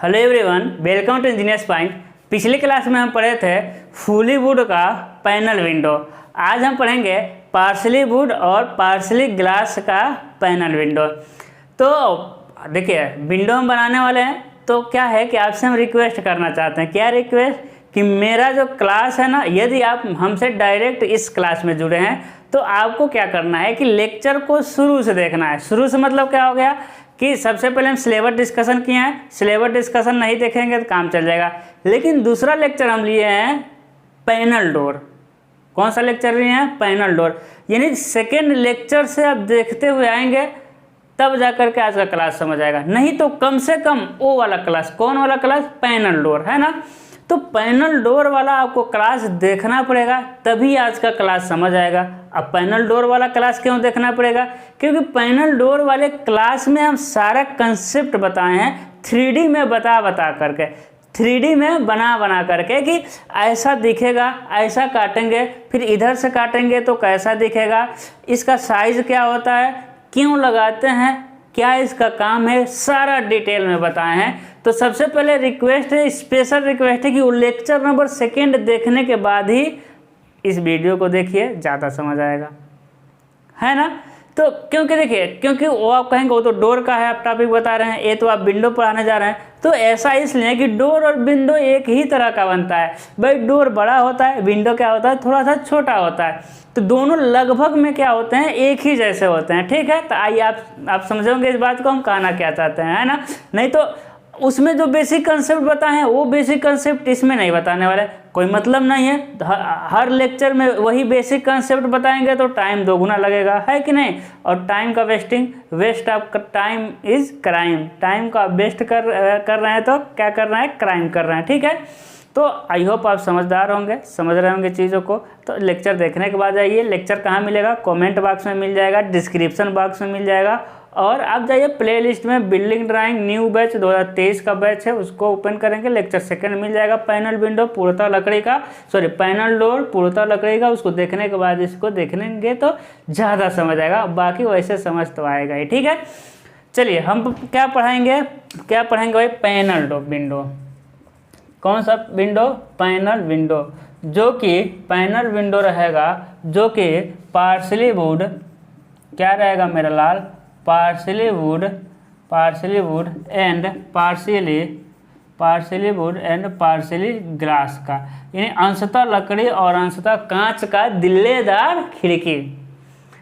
Hello everyone, welcome to engineers point. पिछले class में हम पढ़े थे फुली वुड का पैनल विंडो। आज हम पढ़ेंगे पार्शली वुड और पार्शली ग्लास का पैनल विंडो। तो देखिए, विंडो हम बनाने वाले हैं तो क्या है कि आपसे हम रिक्वेस्ट करना चाहते हैं। क्या रिक्वेस्ट? कि मेरा जो क्लास है ना, यदि आप हमसे डायरेक्ट इस क्लास में जुड़े हैं तो आपको क्या करना है कि लेक्चर को शुरू से देखना है। शुरू से मतलब क्या हो गया कि सबसे पहले हम सिलेबस डिस्कशन किए हैं। सिलेबस डिस्कशन नहीं देखेंगे तो काम चल जाएगा। लेकिन दूसरा लेक्चर हम लिए हैं पैनल डोर। कौन सा लेक्चर लिए हैं? Panel door. यानी सेकेंड लेक्चर से आप देखते हुए आएंगे तब जाकर के आज का क्लास समझ आएगा। नहीं तो कम से कम वो वाला क्लास, कौन वाला क्लास? पैनल डोर, है ना। तो पैनल डोर वाला आपको क्लास देखना पड़ेगा, तभी आज का क्लास समझ आएगा। अब पैनल डोर वाला क्लास क्यों देखना पड़ेगा? क्योंकि पैनल डोर वाले क्लास में हम सारा कंसेप्ट बताए हैं 3D में बता करके, 3D में बना करके कि ऐसा दिखेगा, ऐसा काटेंगे, फिर इधर से काटेंगे तो कैसा दिखेगा, इसका साइज क्या होता है, क्यों लगाते हैं, क्या इसका काम है, सारा डिटेल में बताए हैं। तो सबसे पहले रिक्वेस्ट है, स्पेशल रिक्वेस्ट है कि वो लेक्चर नंबर 2 देखने के बाद ही इस वीडियो को देखिए, ज़्यादा समझ आएगा, है ना। तो क्योंकि देखिए, क्योंकि वो आप कहेंगे वो तो डोर का है, आप टॉपिक बता रहे हैं, ये तो आप विंडो पढ़ाने जा रहे हैं। तो ऐसा इसलिए कि डोर और विंडो एक ही तरह का बनता है भाई। डोर बड़ा होता है, विंडो क्या होता है, थोड़ा सा छोटा होता है। तो दोनों लगभग में क्या होते हैं, एक ही जैसे होते हैं, ठीक है। तो आइए आप समझोगे इस बात को हम कहना क्या चाहते हैं, है ना। नहीं तो उसमें जो बेसिक कंसेप्ट बताए हैं वो बेसिक कंसेप्ट इसमें नहीं बताने वाले, कोई मतलब नहीं है। हर लेक्चर में वही बेसिक कंसेप्ट बताएंगे तो टाइम दोगुना लगेगा, है कि नहीं। और टाइम का waste of time is crime. Time का वेस्ट कर रहे हैं तो क्या कर रहे हैं? क्राइम कर रहे हैं, ठीक है। तो आई होप आप समझदार होंगे, समझ रहे होंगे चीज़ों को। तो लेक्चर देखने के बाद जाइए। लेक्चर कहाँ मिलेगा? कमेंट बॉक्स में मिल जाएगा, डिस्क्रिप्शन बॉक्स में मिल जाएगा। और आप जाइए प्लेलिस्ट में, बिल्डिंग ड्राइंग न्यू बैच 2023 का बैच है, उसको ओपन करेंगे। लेक्चर 2 मिल जाएगा। पैनल विंडो पूर्णतः लकड़ी का, पैनल डोर पूर्णतः लकड़ी का। उसको देखने के बाद इसको देखेंगे तो ज़्यादा समझ आएगा, बाकी वैसे समझ तो आएगा ही, ठीक है। चलिए हम क्या पढ़ाएंगे भाई? Panel door window. कौन सा विंडो? Panel window. जो कि पैनल विंडो रहेगा जो कि पार्शली वुड, क्या रहेगा मेरा लाल? Partially wood and partially glass का, यानी अंशतः लकड़ी और अंशतः कांच का दिल्लेदार खिड़की।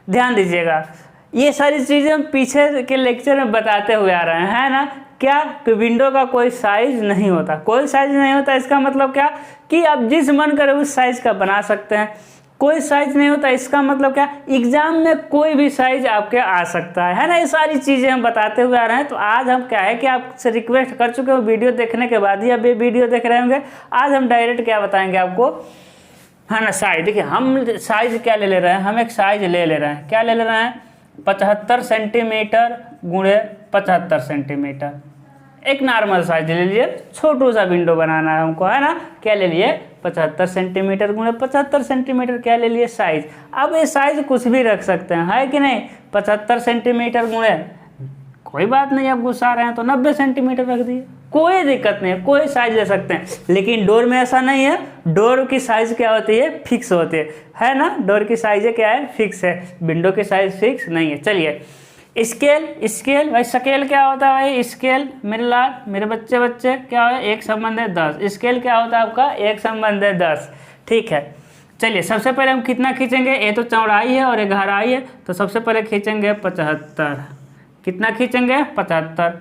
ध्यान दीजिएगा, ये सारी चीज़ें हम पीछे के लेक्चर में बताते हुए आ रहे हैं, है ना। क्या कि विंडो का कोई साइज नहीं होता, कोई साइज नहीं होता। इसका मतलब क्या कि आप जिस मन करे उस साइज का बना सकते हैं। कोई साइज नहीं होता, इसका मतलब क्या? एग्जाम में कोई भी साइज आपके आ सकता है ना। ये सारी चीज़ें हम बताते हुए आ रहे हैं। तो आज हम क्या है कि आपसे रिक्वेस्ट कर चुके हो, वीडियो देखने के बाद ही अब ये वीडियो देख रहे होंगे। आज हम डायरेक्ट क्या बताएंगे आपको, है ना, साइज। देखिए हम साइज क्या ले रहे हैं, हम एक साइज ले रहे हैं। क्या ले रहे हैं? 75 सेंटीमीटर गुणे 75 सेंटीमीटर। एक नॉर्मल साइज ले लीजिए, छोटू सा विंडो बनाना है हमको, है ना। क्या ले लिए? 75 सेंटीमीटर गुणे 75 सेंटीमीटर। क्या ले लिए? साइज। अब ये साइज कुछ भी रख सकते हैं, है कि नहीं। 75 सेंटीमीटर गुणे, कोई बात नहीं, आप गुस्सा रहे हैं तो 90 सेंटीमीटर रख दिए, कोई दिक्कत नहीं है, कोई साइज ले सकते हैं। लेकिन डोर में ऐसा नहीं है। डोर की साइज क्या होती है? फिक्स होती है ना। डोर की साइज क्या है? फिक्स है। विंडो की साइज फिक्स नहीं है। चलिए स्केल भाई, स्केल क्या होता है भाई? स्केल मेरे लाल, मेरे बच्चे क्या है? 1/10। स्केल क्या होता है आपका? 1/10, ठीक है। चलिए सबसे पहले हम कितना खींचेंगे? ये तो चौड़ाई है और ये गहराई है, तो सबसे पहले खींचेंगे 75। कितना खींचेंगे? 75।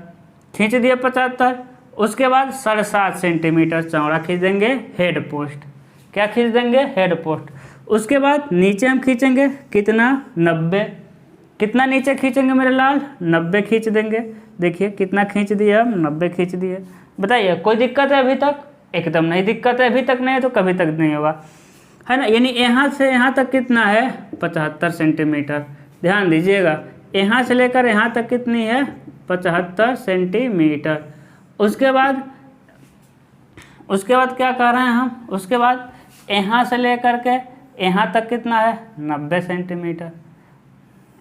खींच दिए 75। उसके बाद 7.5 सेंटीमीटर चौड़ा खींच देंगे हेड पोस्ट। क्या खींच देंगे? Head post. उसके बाद नीचे हम खींचेंगे कितना? 90। कितना नीचे खींचेंगे मेरे लाल? 90 खींच देंगे। देखिए कितना खींच दिए हम? 90 खींच दिए। बताइए कोई दिक्कत है अभी तक? एकदम नहीं दिक्कत है, अभी तक नहीं है तो कभी तक नहीं होगा, है ना। यानी यहाँ से यहाँ तक कितना है? 75 सेंटीमीटर। ध्यान दीजिएगा, यहाँ से लेकर यहाँ तक कितनी है? 75 सेंटीमीटर। उसके बाद क्या कर रहे हैं हम? उसके बाद यहाँ से लेकर के यहाँ तक कितना है? 90 सेंटीमीटर।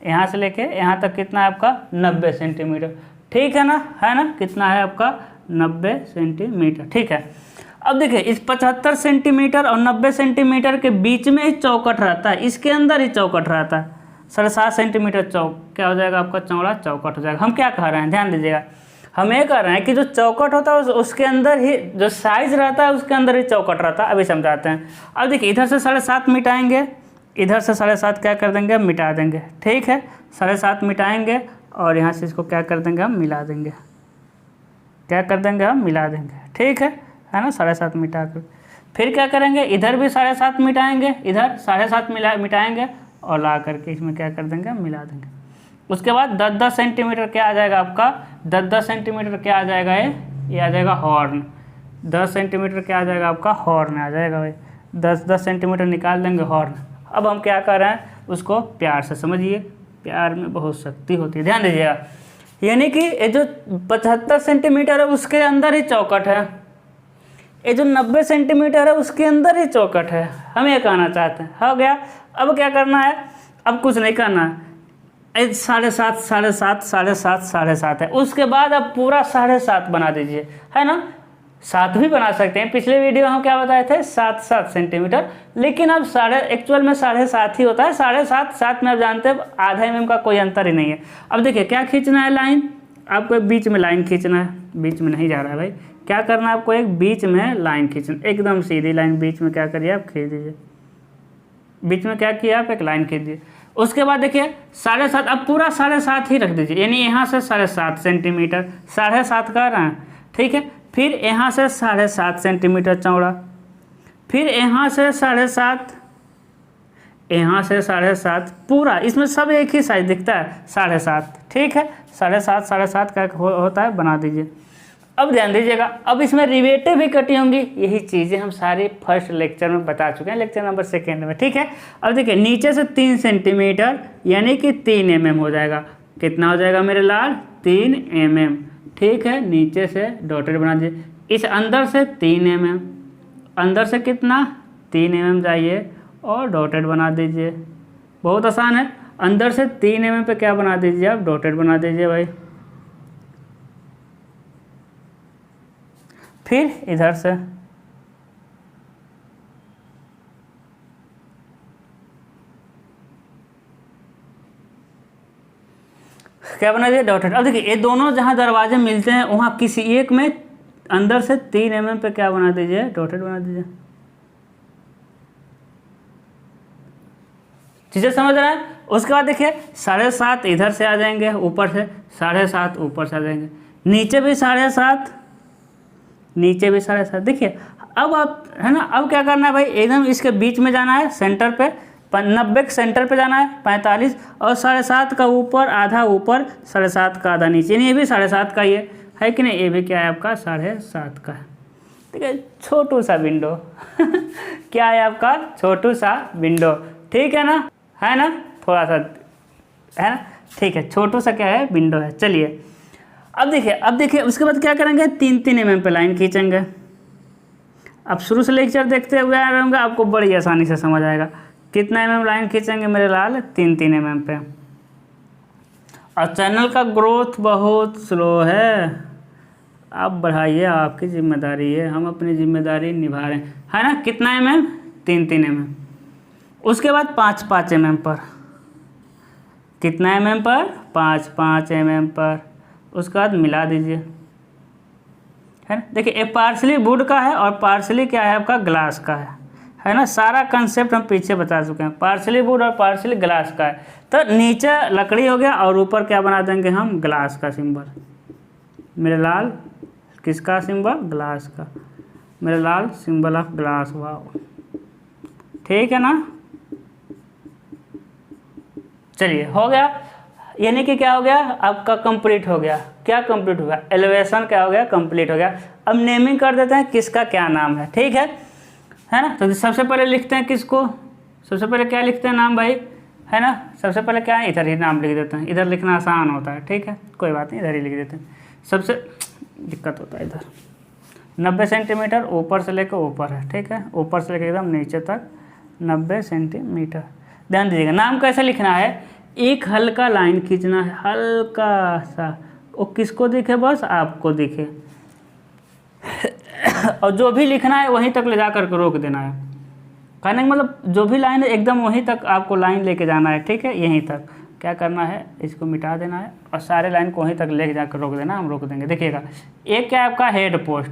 यहाँ से लेके यहाँ तक कितना है आपका? 90 सेंटीमीटर, ठीक है ना, है ना। कितना है आपका? 90 सेंटीमीटर, ठीक है। अब देखिए इस 75 सेंटीमीटर और 90 सेंटीमीटर के बीच में ही चौकट रहता है, इसके अंदर ही चौकट रहता है। 7.5 सेंटीमीटर क्या हो जाएगा आपका, चौड़ा चौकट हो जाएगा। हम क्या कह रहे हैं, ध्यान दीजिएगा, हम ये कह रहे हैं कि जो चौकट होता है उसके अंदर ही जो साइज रहता है उसके अंदर ही चौकट रहता है। अभी समझाते हैं। अब देखिए इधर से 7.5 मिटाएंगे, इधर से 7.5 क्या कर देंगे, मिटा देंगे, ठीक है। 7.5 मिटाएंगे और यहाँ से इसको क्या कर देंगे, हम मिला देंगे, क्या कर देंगे, हम मिला देंगे, ठीक है ना। 7.5 मिटा कर फिर क्या करेंगे, इधर भी 7.5 मिटाएंगे, इधर 7.5 मिटाएंगे और ला करके इसमें क्या कर देंगे, हम मिला देंगे। उसके बाद 10-10 सेंटीमीटर क्या आ जाएगा आपका, 10-10 सेंटीमीटर क्या आ जाएगा, ये आ जाएगा हॉर्न। 10 सेंटीमीटर क्या आ जाएगा आपका, हॉर्न आ जाएगा भाई। 10-10 सेंटीमीटर निकाल देंगे हॉर्न। अब हम क्या कर रहे हैं, उसको प्यार से समझिए, प्यार में बहुत शक्ति होती है, ध्यान दीजिएगा। यानी कि ये जो 75 सेंटीमीटर है उसके अंदर ही चौकट है, ये जो 90 सेंटीमीटर है उसके अंदर ही चौकट है। हम ये कहना चाहते हैं, हो गया। अब क्या करना है, अब कुछ नहीं करना है। 7.5 7.5 7.5 7.5 है, उसके बाद अब पूरा 7.5 बना दीजिए, है ना। 7 भी बना सकते हैं, पिछले वीडियो हम क्या बताए थे, 7 सेंटीमीटर, लेकिन अब एक्चुअल में 7.5 ही होता है। 7.5 7 में आप जानते हैं आधा mm का कोई अंतर ही नहीं है। अब देखिए क्या खींचना है, लाइन, आपको बीच में लाइन खींचना है, बीच में नहीं जा रहा है भाई, क्या करना है आपको, एक बीच में लाइन खींचना, एकदम सीधी लाइन बीच में क्या करिए आप, खींच दीजिए। बीच में क्या किया आप, एक लाइन खींच दीजिए। उसके बाद देखिए 7.5, अब पूरा 7.5 ही रख दीजिए, यानी यहाँ से 7.5 सेंटीमीटर, 7.5 कर रहे हैं, ठीक है। फिर यहाँ से 7.5 सेंटीमीटर चौड़ा, फिर यहाँ से 7.5, यहाँ से 7.5, पूरा इसमें सब एक ही साइज दिखता है, 7.5, ठीक है। 7.5 7.5 का होता है, बना दीजिए। अब ध्यान दीजिएगा, अब इसमें रिवेटें भी कटी होंगी, यही चीज़ें हम सारे फर्स्ट लेक्चर में बता चुके हैं, लेक्चर नंबर 2 में, ठीक है। अब देखिए नीचे से 3 सेंटीमीटर यानी कि 3 mm हो जाएगा। कितना हो जाएगा मेरे लाल, 3 mm, ठीक है। नीचे से डॉटेड बना दीजिए। इस अंदर से 3 mm, अंदर से कितना, 3 mm जाइए और डॉटेड बना दीजिए। बहुत आसान है, अंदर से 3 mm पे क्या बना दीजिए आप, डॉटेड बना दीजिए भाई। फिर इधर से क्या बना दिया, डॉटेड। अब देखिए ये दोनों जहां दरवाजे मिलते हैं वहां किसी एक में अंदर से 3 mm पे क्या बना दीजिए, डॉटेड बना दीजिए। चीज़ें समझ रहे हैं। उसके बाद देखिए 7.5 इधर से आ जाएंगे, ऊपर से 7.5 ऊपर से आ जाएंगे, नीचे भी 7.5, नीचे भी 7.5। देखिए अब आप, है ना, अब क्या करना है भाई, एकदम इसके बीच में जाना है, सेंटर पे 90 के सेंटर पे जाना है, 45, और 7.5 का ऊपर आधा ऊपर, 7.5 का आधा नीचे, यानी ये भी 7.5 का ही है कि नहीं, ये भी क्या है आपका 7.5 का है। ठीक है, छोटू सा विंडो क्या है आपका, छोटू सा विंडो, ठीक है ना, है ना, थोड़ा सा है ना, ठीक है, छोटू सा क्या है, विंडो है। चलिए अब देखिए उसके बाद क्या करेंगे, 3-3 mm पे लाइन खींचेंगे। अब शुरू से लेक्चर देखते हुए आ रहे होंगे, आपको बड़ी आसानी से समझ आएगा। कितना mm लाइन खींचेंगे मेरे लाल, 3-3 mm पे। और चैनल का ग्रोथ बहुत स्लो है, आप बढ़ाइए, आपकी जिम्मेदारी है, हम अपनी जिम्मेदारी निभा रहे हैं, है ना। कितना mm, 3-3 mm। उसके बाद 5-5 mm पर, कितना mm पर, 5-5 mm पर। उसके बाद मिला दीजिए, है ना। देखिए ये पार्सली वुड का है और पार्सली क्या है आपका, ग्लास का है ना। सारा कंसेप्ट हम पीछे बता चुके हैं, पार्सली वुड और पार्सली ग्लास का है। तो नीचे लकड़ी हो गया और ऊपर क्या बना देंगे हम, ग्लास का सिंबल। मेरे लाल किसका सिंबल, ग्लास का, मेरे लाल सिंबल ऑफ ग्लास, वाह, ठीक है ना। चलिए हो गया, यानी कि क्या हो गया आपका, कंप्लीट हो गया। क्या कंप्लीट हो गया, एलिवेशन क्या हो गया, कंप्लीट हो गया। अब नेमिंग कर देते हैं, किसका क्या नाम है, ठीक है ना। तो सबसे पहले लिखते हैं किसको, सबसे पहले क्या लिखते हैं नाम भाई, है ना। सबसे पहले क्या है, इधर ही नाम लिख देते हैं, इधर लिखना आसान होता है, ठीक है, कोई बात नहीं, इधर ही लिख देते हैं। सबसे दिक्कत होता है इधर, 90 सेंटीमीटर ऊपर से लेकर ऊपर है, ठीक है, ऊपर से लेकर एकदम नीचे तक 90 सेंटीमीटर। ध्यान दीजिएगा, नाम कैसे लिखना है, एक हल्का लाइन खींचना है, हल्का सा, वो किसको दिखे, बस आपको दिखे, और जो भी लिखना है वहीं तक ले जा कर के रोक देना है। कहने का मतलब जो भी लाइन है एकदम वहीं तक आपको लाइन लेके जाना है, ठीक है, यहीं तक। क्या करना है, इसको मिटा देना है और सारे लाइन को वहीं तक लेके जाकर रोक देना, हम रोक देंगे। देखिएगा एक क्या है आपका head post,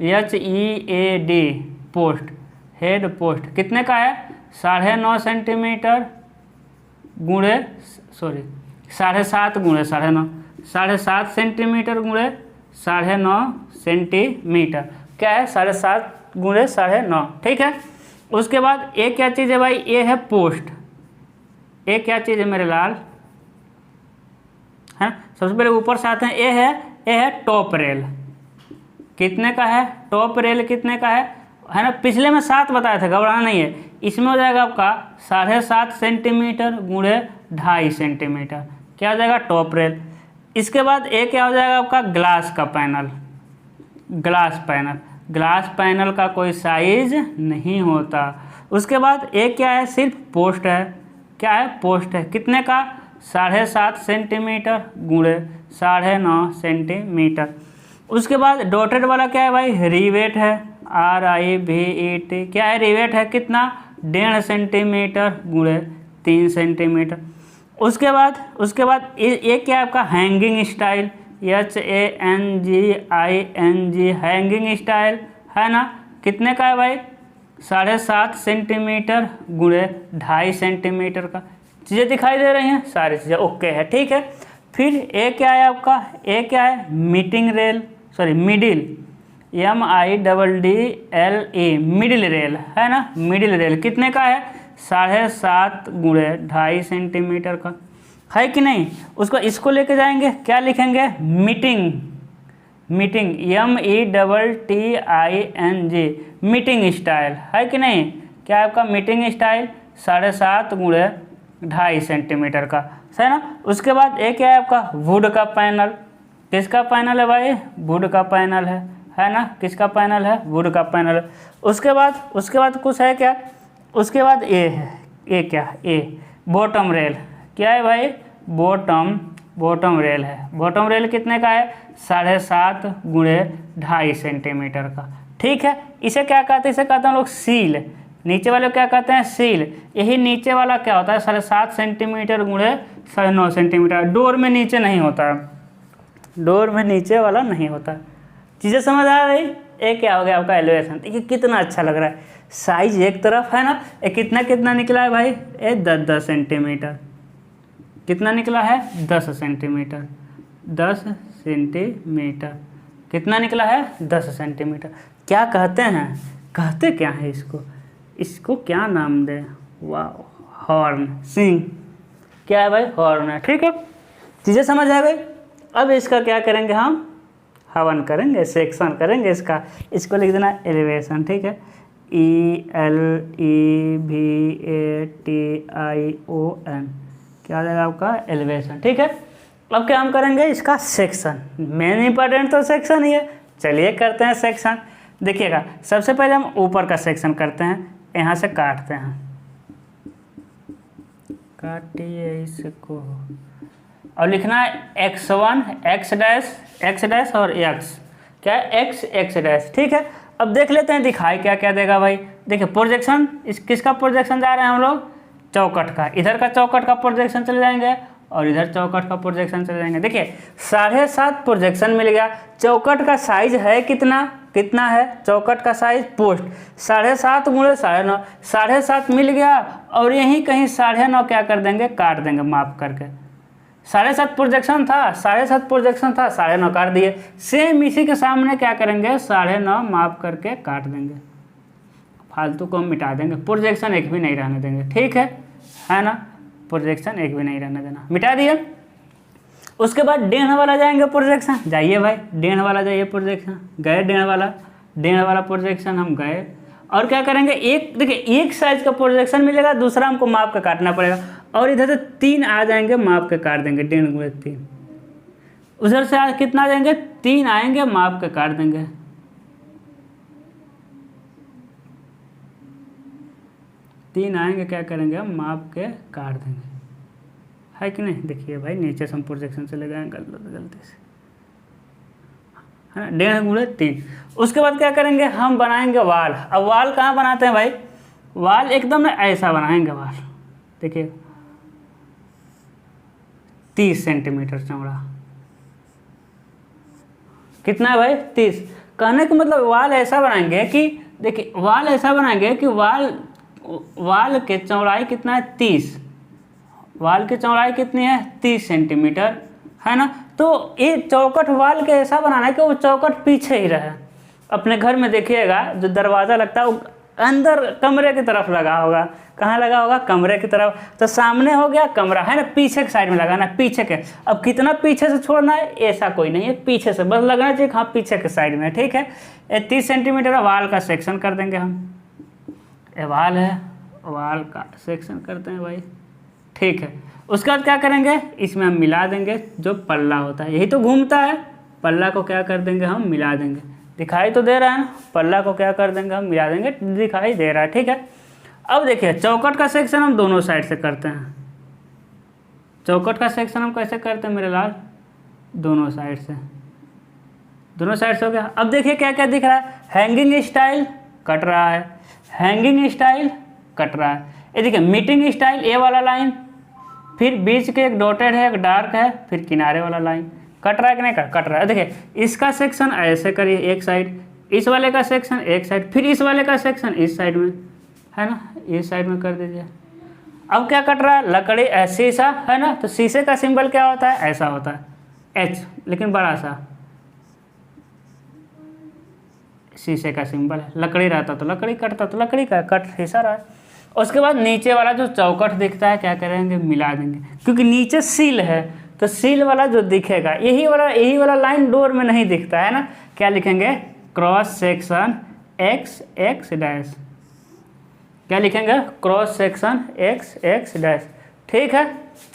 HEAD post, head post कितने का है, 9.5 सेंटीमीटर गुणे 7.5 गुणे 9.5, 7.5 सेंटीमीटर गुणे 9.5 सेंटीमीटर, क्या है 7.5 गुणे 9.5, ठीक है। उसके बाद एक क्या चीज़ है भाई, ये है पोस्ट, एक क्या चीज़ है मेरे लाल, है सबसे पहले ऊपर से आते हैं, ये है टॉप रेल, कितने का है, टॉप रेल कितने का है ना, पिछले में 7 बताया था, घबराना नहीं है। इसमें हो जाएगा आपका 7.5 सेंटीमीटर गुणे 2.5 सेंटीमीटर, क्या हो जाएगा टॉप रेल। इसके बाद एक क्या हो जाएगा आपका ग्लास का पैनल, ग्लास पैनल का कोई साइज नहीं होता। उसके बाद एक क्या है, सिर्फ पोस्ट है, क्या है पोस्ट है, कितने का 7.5 सेंटीमीटर गुणे 9.5 सेंटीमीटर। उसके बाद डॉटेड वाला क्या है भाई, रिवेट है, RIVET, क्या है रिवेट है, कितना 1.5 सेंटीमीटर गुणे 3 सेंटीमीटर। उसके बाद ये क्या है आपका hanging style, HANGING, hanging style है ना, कितने का है भाई 7.5 सेंटीमीटर गुणे 2.5 सेंटीमीटर का। चीज़ें दिखाई दे रही हैं, सारी चीज़ें ओके है, ठीक है। फिर एक क्या है आपका, एक क्या है मिडिल, MIDDLE, मिडिल रेल है ना, मिडिल रेल कितने का है 7.5 गुणे 2.5 सेंटीमीटर का, है कि नहीं। इसको लेके जाएंगे, क्या लिखेंगे, मीटिंग, METTING, मीटिंग स्टाइल, है कि नहीं, क्या है आपका मीटिंग स्टाइल 7.5 गुणे 2.5 सेंटीमीटर का, है ना। उसके बाद एक क्या है आपका वुड का पैनल, किसका पैनल है भाई, वुड का पैनल है ना, किसका पैनल है, वुड का पैनल। उसके बाद कुछ है क्या, उसके बाद ये है, ये क्या है, ये बॉटम रेल, क्या है भाई बॉटम रेल है, बॉटम रेल कितने का है 7.5 गुणे 2.5 सेंटीमीटर का, ठीक है। इसे क्या कहते हैं, इसे कहते हैं लोग सील, नीचे वाले क्या कहते हैं सील। यही नीचे वाला क्या होता है 7.5 सेंटीमीटर गुणे 9.5 सेंटीमीटर, डोर में नीचे नहीं होता है, डोर में नीचे वाला नहीं होता। चीज़ें समझ आ रही। एक क्या हो गया आपका एलिवेशन, देखिए कितना अच्छा लग रहा है, साइज एक तरफ है ना, ये कितना निकला है भाई, ये 10 सेंटीमीटर, कितना निकला है 10 सेंटीमीटर, 10 सेंटीमीटर, कितना निकला है 10 सेंटीमीटर। क्या कहते हैं, कहते क्या है इसको क्या नाम दे, वाह, हॉर्न, सिंग, क्या है भाई हॉर्न है, ठीक है। चीज़ें समझ आ गई। अब इसका क्या करेंगे, हम हवन करेंगे, सेक्शन करेंगे इसको लिख देना एलिवेशन, ठीक है, ELEVATION, क्या हो जाएगा आपका एलिवेशन, ठीक है। अब क्या हम करेंगे, इसका सेक्शन, मेन इंपॉर्टेंट तो सेक्शन ही है, चलिए करते हैं सेक्शन। देखिएगा सबसे पहले हम ऊपर का सेक्शन करते हैं, यहाँ से काटते हैं, काटिए इसको, और लिखना है x1 x डैश और x, क्या है x डैश, ठीक है। अब देख लेते हैं दिखाई क्या क्या देगा भाई। देखिए प्रोजेक्शन, किसका प्रोजेक्शन जा रहे हैं हम लोग, चौकट का, इधर का चौकट का प्रोजेक्शन चले जाएंगे और इधर चौकट का प्रोजेक्शन चले जाएंगे। देखिए 7.5 प्रोजेक्शन मिल गया। चौकट का साइज है कितना है चौकट का साइज, पोस्ट 7.5 गुणे 9.5, 7.5 मिल गया और यहीं कहीं 9.5 क्या कर देंगे, काट देंगे माप करके। 7.5 प्रोजेक्शन था, 9.5 काट दिए। सेम इसी के सामने क्या करेंगे, 9.5 माप करके काट देंगे, फालतू को हम मिटा देंगे, प्रोजेक्शन एक भी नहीं रहने देंगे, ठीक है ना, प्रोजेक्शन एक भी नहीं रहने देना, मिटा दिया। उसके बाद 1.5 वाला जाएंगे प्रोजेक्शन, जाइए भाई 1.5 वाला जाइए प्रोजेक्शन, गए 1.5 वाला प्रोजेक्शन हम गए। और क्या करेंगे, देखिए एक साइज का प्रोजेक्शन मिलेगा, दूसरा हमको माप का काटना पड़ेगा, और इधर से 3 आ जाएंगे, माप के काट देंगे 1.5 गुणे 3। उधर से कितना आ जाएंगे, 3 आएंगे, माप के काट देंगे। तीन आएंगे, क्या करेंगे हम, माप के काट देंगे, है कि नहीं। देखिए भाई नीचे से हम प्रोजेक्शन चले गए गलती से, है ना, 1.5 × 3। उसके बाद क्या करेंगे, हम बनाएंगे वाल। अब वाल कहाँ बनाते हैं भाई, वाल एकदम ऐसा बनाएंगे वाल, देखिए 30 सेंटीमीटर चौड़ा। कितना है भाई, 30। कहने का मतलब वाल ऐसा बनाएंगे कि देखिए, वाल ऐसा बनाएंगे कि वाल के चौड़ाई कितना है, 30। वाल की चौड़ाई कितनी है, 30 सेंटीमीटर, है ना। तो ये चौकट वाल के ऐसा बनाना है कि वो चौकट पीछे ही रहे। अपने घर में देखिएगा जो दरवाज़ा लगता है वो अंदर कमरे की तरफ लगा होगा। कहाँ लगा होगा, कमरे की तरफ। तो सामने हो गया कमरा, है ना, पीछे के साइड में लगाना, पीछे के। अब कितना पीछे से छोड़ना है, ऐसा कोई नहीं है, पीछे से बस लगना चाहिए, हाँ पीछे के साइड में, ठीक है। 30 सेंटीमीटर वाल का सेक्शन कर देंगे हम। ये वाल है, वाल का सेक्शन करते हैं भाई, ठीक है। उसके बाद क्या करेंगे, इसमें हम मिला देंगे जो पल्ला होता है, यही तो घूमता है, पल्ला को क्या कर देंगे, हम मिला देंगे। दिखाई तो दे रहा है ना, पल्ला को क्या कर देंगे, हम मिला देंगे, दिखाई दे रहा है, ठीक है। अब देखिए चौकट का सेक्शन हम दोनों साइड से करते हैं। चौकट का सेक्शन हम कैसे करते हैं मेरे लाल, दोनों साइड से, दोनों साइड से हो गया। अब देखिए क्या क्या दिख रहा है, हैंगिंग स्टाइल कट रहा है, हैंगिंग स्टाइल कट रहा है। ये देखिए मीटिंग स्टाइल, ये वाला लाइन, फिर बीच के एक डॉटेड है, एक डार्क है, फिर किनारे वाला लाइन, कट रहा है कि नहीं कट रहा है। देखिए इसका सेक्शन ऐसे करिए एक साइड, इस वाले का सेक्शन एक साइड, फिर इस वाले का सेक्शन इस साइड में, है ना, इस साइड में कर दीजिए। अब क्या कट रहा है, लकड़ी, शीशा, है ना, तो शीशे का सिंबल क्या होता है, ऐसा होता है एच, लेकिन बड़ा सा शीशे का सिंबल है। लकड़ी रहता तो लकड़ी, कटता तो लकड़ी का कट, शीशा रहा है। उसके बाद नीचे वाला जो चौकट दिखता है क्या करेंगे, मिला देंगे, क्योंकि नीचे सील है तो सील वाला जो दिखेगा, यही वाला लाइन डोर में नहीं दिखता है ना। क्या लिखेंगे, cross section x x dash, क्या लिखेंगे, cross section x x dash, ठीक है।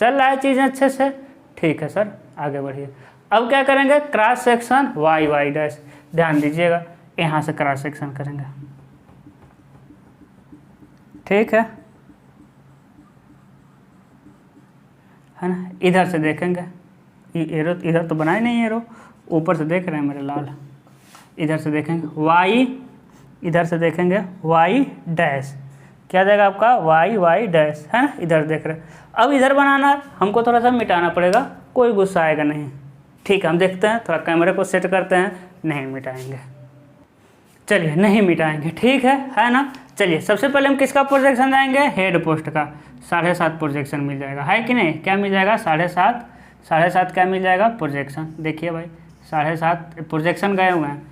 चल रहा है चीज़ें अच्छे से, ठीक है सर, आगे बढ़िए। अब क्या करेंगे, cross section Y Y dash, ध्यान दीजिएगा, यहाँ से क्रॉस सेक्शन करेंगे, ठीक है ना। इधर से देखेंगे, एरो इधर तो बनाए नहीं, एरो ऊपर से देख रहे हैं मेरे लाल, इधर से देखेंगे वाई, इधर से देखेंगे वाई डैश, क्या जाएगा आपका, वाई वाई डैश, है ना, इधर देख रहे हैं। अब इधर बनाना है, हमको थोड़ा सा मिटाना पड़ेगा, कोई गुस्सा आएगा नहीं, ठीक है। हम देखते हैं, थोड़ा कैमरे को सेट करते हैं, नहीं मिटाएंगे, चलिए नहीं मिटाएंगे, ठीक है ना। चलिए सबसे पहले हम किसका प्रोजेक्शन जाएंगे, हेड पोस्ट का 7.5 प्रोजेक्शन मिल जाएगा, है कि नहीं, क्या मिल जाएगा, 7.5 क्या मिल जाएगा, प्रोजेक्शन। देखिए भाई 7.5 प्रोजेक्शन गए हुए हैं,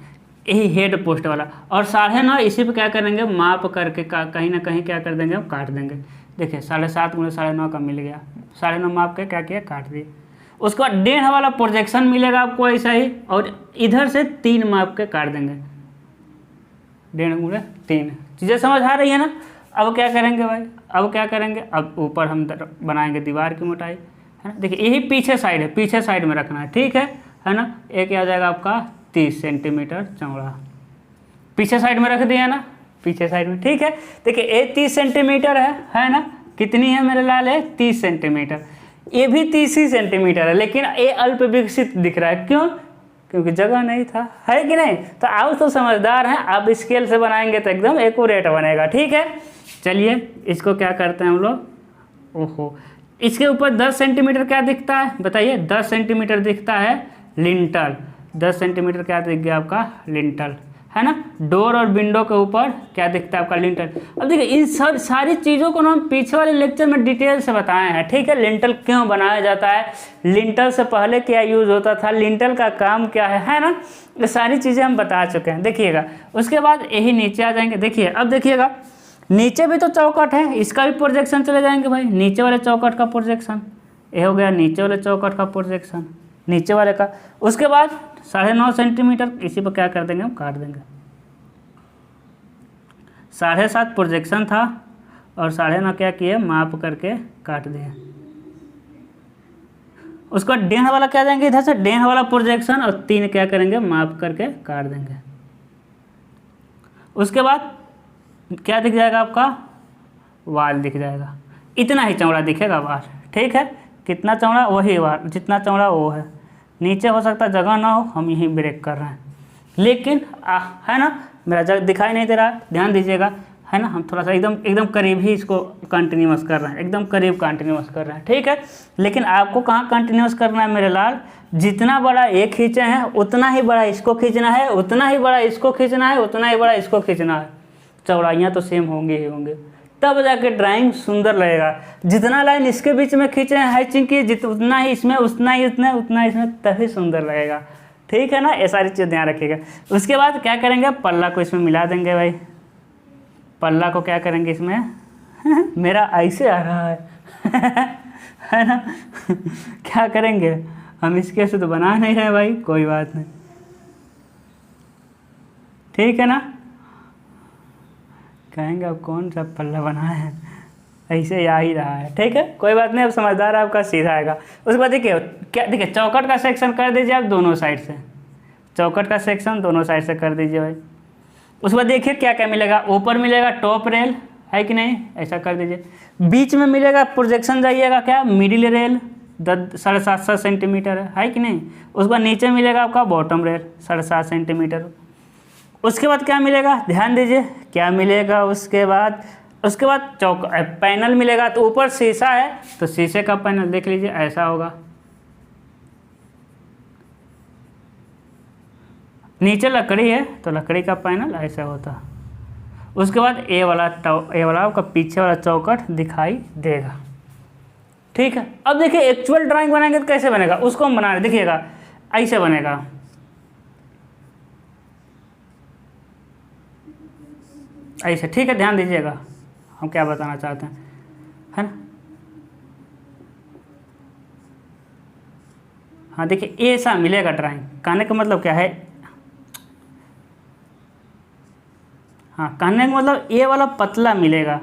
यही हेड पोस्ट वाला। और 9.5 इसी पे क्या करेंगे, माप करके कहीं ना कहीं क्या कर देंगे, हम काट देंगे। देखिए 7.5 × 9.5 का मिल गया, 9.5 माप के क्या किया, काट दिए। उसके बाद 1.5 वाला प्रोजेक्शन मिलेगा आपको ऐसा ही, और इधर से 3 माप के काट देंगे, 1.5 × 3। चीज़ें समझ आ रही है ना। अब क्या करेंगे भाई, अब क्या करेंगे, अब ऊपर हम बनाएंगे दीवार की मोटाई, है ना। देखिए यही पीछे साइड है, पीछे साइड में रखना है, ठीक है ना। एक क्या आ जाएगा आपका 30 सेंटीमीटर चौड़ा, पीछे साइड में रख दिया ना, पीछे साइड में, ठीक है। देखिए ये 30 सेंटीमीटर है ना, कितनी है मेरे लाल है, 30 सेंटीमीटर। ये भी 30 ही सेंटीमीटर है, लेकिन ये अल्प विकसित दिख रहा है, क्यों, क्योंकि जगह नहीं था, है कि नहीं। तो आप तो समझदार हैं, आप स्केल से बनाएंगे तो एकदम एक्यूरेट बनेगा, ठीक है। चलिए इसको क्या करते हैं हम लोग, ओहो, इसके ऊपर 10 सेंटीमीटर क्या दिखता है बताइए, 10 सेंटीमीटर दिखता है लिंटल, 10 सेंटीमीटर क्या दिख गया आपका, लिंटल, है ना। डोर और विंडो के ऊपर क्या दिखता है आपका, लिंटल। अब देखिए इन सारी चीज़ों को ना हम पीछे वाले लेक्चर में डिटेल से बताए हैं, ठीक है। लिंटल क्यों बनाया जाता है, लिंटल से पहले क्या यूज़ होता था, लिंटल का काम क्या है ना, ये सारी चीज़ें हम बता चुके हैं। देखिएगा उसके बाद यही नीचे आ जाएंगे, देखिए अब देखिएगा नीचे भी तो चौकट है, इसका भी प्रोजेक्शन चले जाएंगे भाई, नीचे वाले चौकट का प्रोजेक्शन, ये हो गया नीचे वाले चौकट का प्रोजेक्शन, नीचे वाले का। उसके बाद 9.5 सेंटीमीटर इसी पर क्या कर देंगे, हम काट देंगे। 7.5 प्रोजेक्शन था और 9.5 क्या किए, माप करके काट दिए। उसका 1.5 वाला क्या देंगे, इधर से 1.5 वाला प्रोजेक्शन, और 3 क्या करेंगे, माप करके काट देंगे। उसके बाद क्या दिख जाएगा आपका, वाल दिख जाएगा, इतना ही चौड़ा दिखेगा वाल, ठीक है। कितना चौड़ा, वही वाल जितना चौड़ा वो है, नीचे हो सकता जगह ना हो, हम यहीं ब्रेक कर रहे हैं, लेकिन है ना, मेरा जग दिखाई नहीं दे रहा, ध्यान दीजिएगा, है ना, हम थोड़ा सा एकदम एकदम करीब ही इसको कंटिन्यूस कर रहे हैं, एकदम करीब कंटिन्यूस कर रहे हैं, ठीक है। लेकिन आपको कहाँ कंटिन्यूस करना है मेरे लाल, जितना बड़ा ये खींचे हैं उतना ही बड़ा इसको खींचना है, उतना ही बड़ा इसको खींचना है, उतना ही बड़ा इसको खींचना है। चौड़ाइयाँ तो सेम होंगी ही होंगे, तब जाके ड्राइंग सुंदर लगेगा। जितना लाइन इसके बीच में खींचे हैं हैचिंग की, उतना ही इसमें, उतना ही इसमें, तभी सुंदर लगेगा, ठीक है ना। ये सारी चीज़ ध्यान रखिएगा। उसके बाद क्या करेंगे, पल्ला को इसमें मिला देंगे भाई, पल्ला को क्या करेंगे इसमें मेरा ऐसे आ रहा है ना क्या करेंगे हम, इसके से तो बना नहीं रहे भाई, कोई बात नहीं, ठीक है ना। कहेंगे अब कौन सा पल्ला बनाए हैं, ऐसे ही आ ही रहा है, ठीक है, कोई बात नहीं। अब समझदार आपका सीधा आएगा। उसके बाद देखिए क्या, देखिए चौकट का सेक्शन कर दीजिए आप दोनों साइड से, चौकट का सेक्शन दोनों साइड से कर दीजिए भाई। उसके बाद देखिए क्या क्या मिलेगा, ऊपर मिलेगा टॉप रेल, है कि नहीं, ऐसा कर दीजिए। बीच में मिलेगा प्रोजेक्शन, जाइएगा क्या, मिडिल रेल 7.5 सेंटीमीटर है कि नहीं। उसके बाद नीचे मिलेगा आपका बॉटम रेल 7.5 सेंटीमीटर। उसके बाद क्या मिलेगा, ध्यान दीजिए क्या मिलेगा, उसके बाद पैनल मिलेगा। तो ऊपर शीशा है तो शीशे का पैनल देख लीजिए ऐसा होगा, नीचे लकड़ी है तो लकड़ी का पैनल ऐसा होता। उसके बाद ए वाला आपका पीछे वाला चौकट दिखाई देगा, ठीक है। अब देखिए एक्चुअल ड्राइंग बनाएंगे तो कैसे बनेगा, उसको हम बना रहे, देखिएगा ऐसे बनेगा, ऐसे, ठीक है। ध्यान दीजिएगा हम क्या बताना चाहते हैं, है ना। हाँ देखिए ऐसा मिलेगा ड्राइंग, कहने का मतलब क्या है, हाँ कहने का मतलब ये वाला पतला मिलेगा,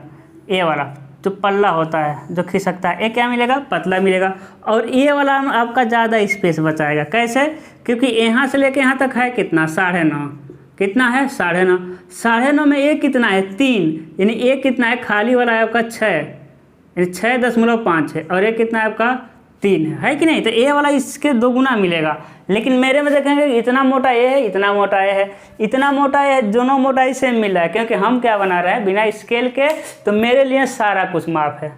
ये वाला जो पल्ला होता है जो खिसकता है, ये क्या मिलेगा, पतला मिलेगा। और ये वाला आपका ज़्यादा स्पेस बचाएगा, कैसे, क्योंकि यहाँ से लेके यहाँ तक है कितना, 9.5, कितना है 9.5, 9.5 में ये कितना है 3, यानी ये कितना है, खाली वाला है आपका 6, यानी 6.5 है, और ये कितना है आपका 3 है कि नहीं। तो ये वाला इसके 2 गुना मिलेगा। लेकिन मेरे में देखेंगे इतना मोटा ये है, इतना मोटा ये है, इतना मोटा ये है, दोनों मोटाई सेम मिल रहा है, क्योंकि हम क्या बना रहे हैं बिना स्केल के। तो मेरे लिए सारा कुछ माप है,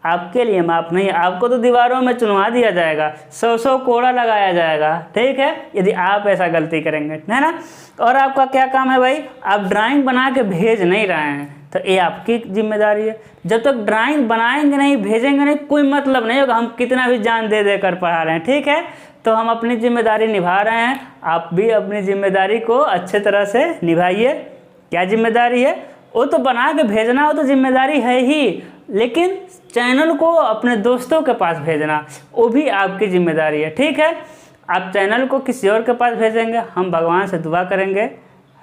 आपके लिए माप नहीं। आपको तो दीवारों में चुनवा दिया जाएगा, 100 कोड़ा लगाया जाएगा, ठीक है, यदि आप ऐसा गलती करेंगे, है ना। और आपका क्या काम है भाई, आप ड्राइंग बना के भेज नहीं रहे हैं तो ये आपकी जिम्मेदारी है। जब तक ड्राइंग बनाएंगे नहीं, भेजेंगे नहीं, कोई मतलब नहीं होगा हम कितना भी जान दे दे कर पढ़ा रहे हैं, ठीक है। तो हम अपनी जिम्मेदारी निभा रहे हैं, आप भी अपनी जिम्मेदारी को अच्छे तरह से निभाइए। क्या जिम्मेदारी है, वो तो बना के भेजना, वो तो जिम्मेदारी है ही, लेकिन चैनल को अपने दोस्तों के पास भेजना वो भी आपकी जिम्मेदारी है, ठीक है। आप चैनल को किसी और के पास भेजेंगे, हम भगवान से दुआ करेंगे,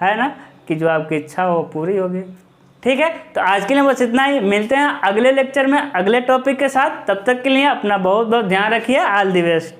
है ना, कि जो आपकी इच्छा हो पूरी होगी, ठीक है। तो आज के लिए बस इतना ही, मिलते हैं अगले लेक्चर में अगले टॉपिक के साथ। तब तक के लिए अपना बहुत बहुत ध्यान रखिए। All the best.